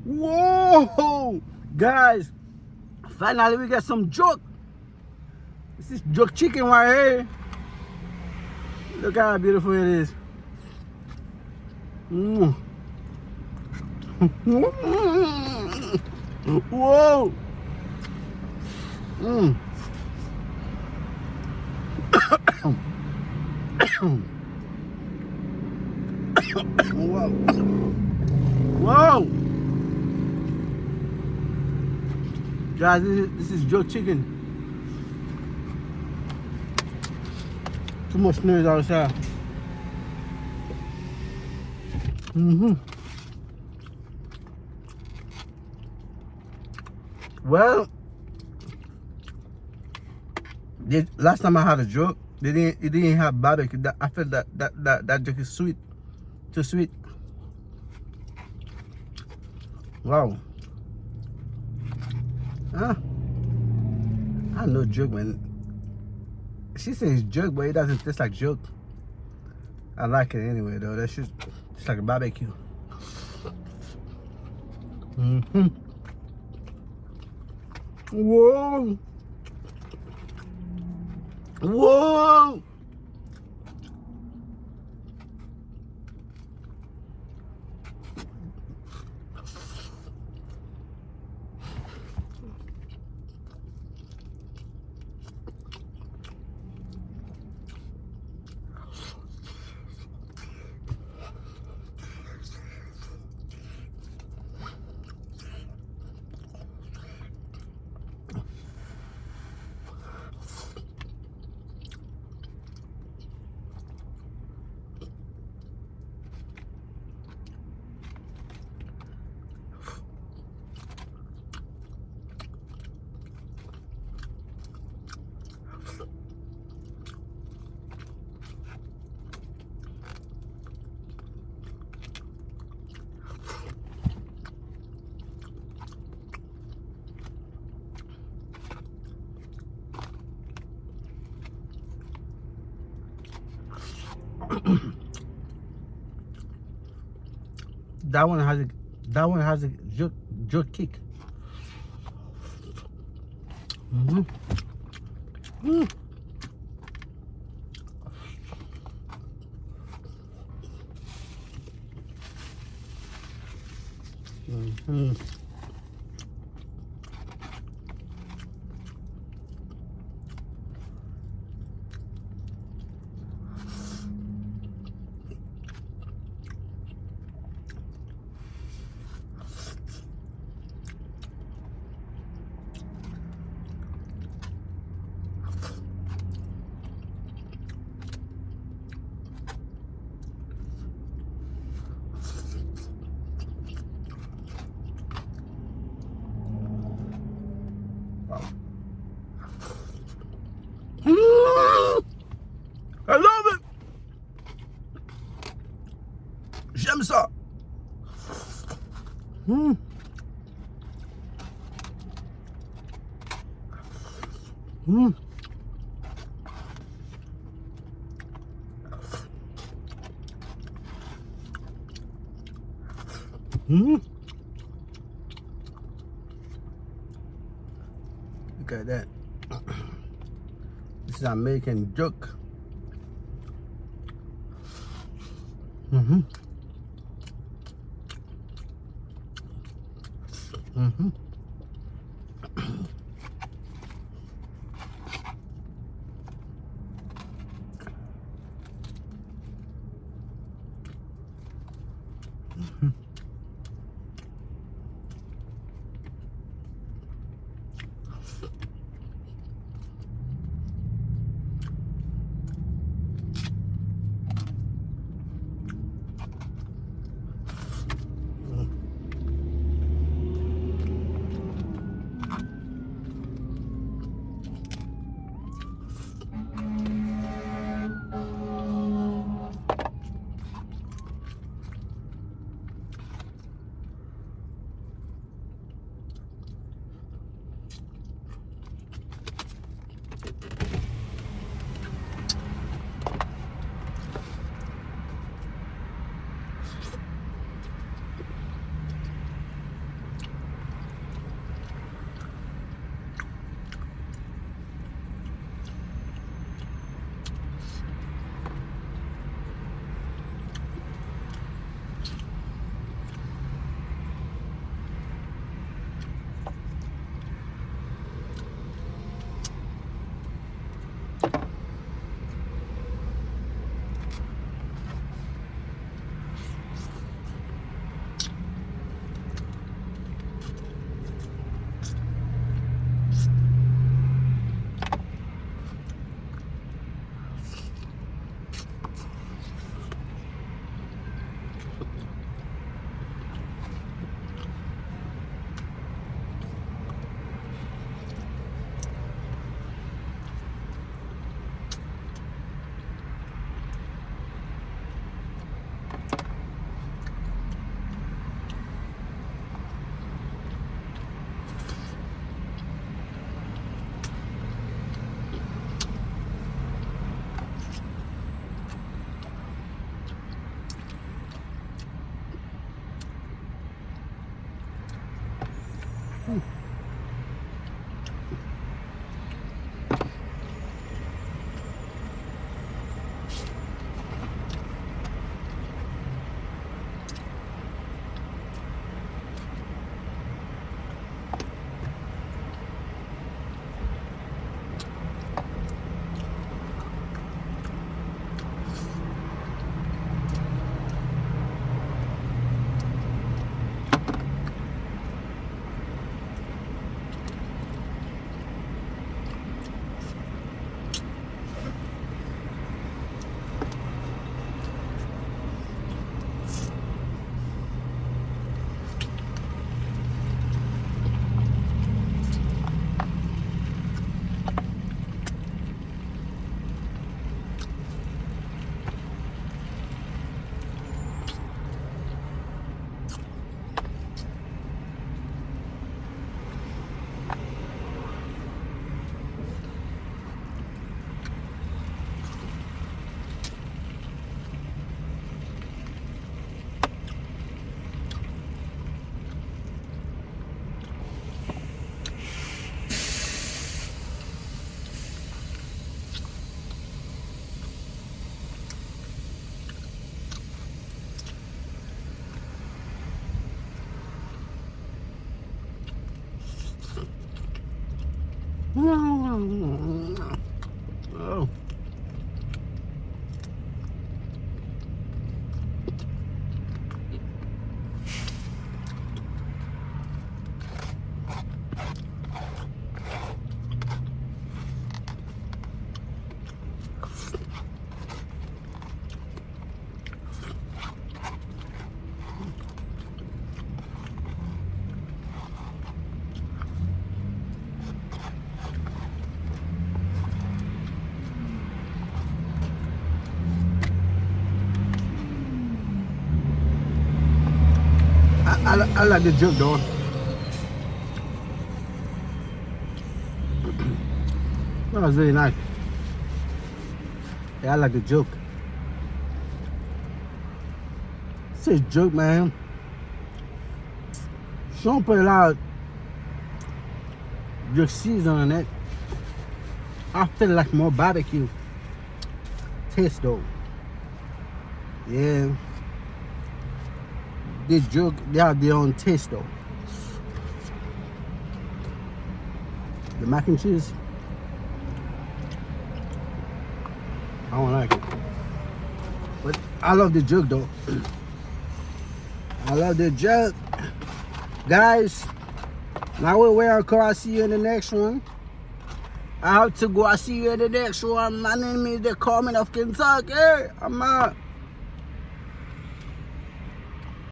Whoa! Guys, finally we get some jerk. This is jerk chicken right here. Look how beautiful it is. Mm. Whoa! Mm. Whoa! Whoa! Guys, this is jerk chicken. Too much noise outside. Well, last time I had a jerk, it didn't have barbecue. I felt that jerk is sweet, too sweet. Wow. Huh? I know jerk, man. She says jerk, but it doesn't taste like jerk. I like it anyway, though. That's just it's like a barbecue. Whoa! Whoa! That one has a jerk kick. Mm-hmm. Mm. Mm-hmm. Mm. I love it. J'aime ça. Mm. Mm. Mm. Look at that. This is American jerk. Mm-hmm. Mm-hmm. Oh. I like the joke though. That was really nice. Yeah, I like the joke. It's a joke, man. She don't put a lot of season on it. I feel like more barbecue taste though. Yeah. They joke, they have their own taste though. The mac and cheese, I don't like it. But I love the joke though. I love the joke. Guys, now we're where I'll see you in the next one. I have to go. I'll see you in the next one. My name is the Carmen of Kentucky. I'm out.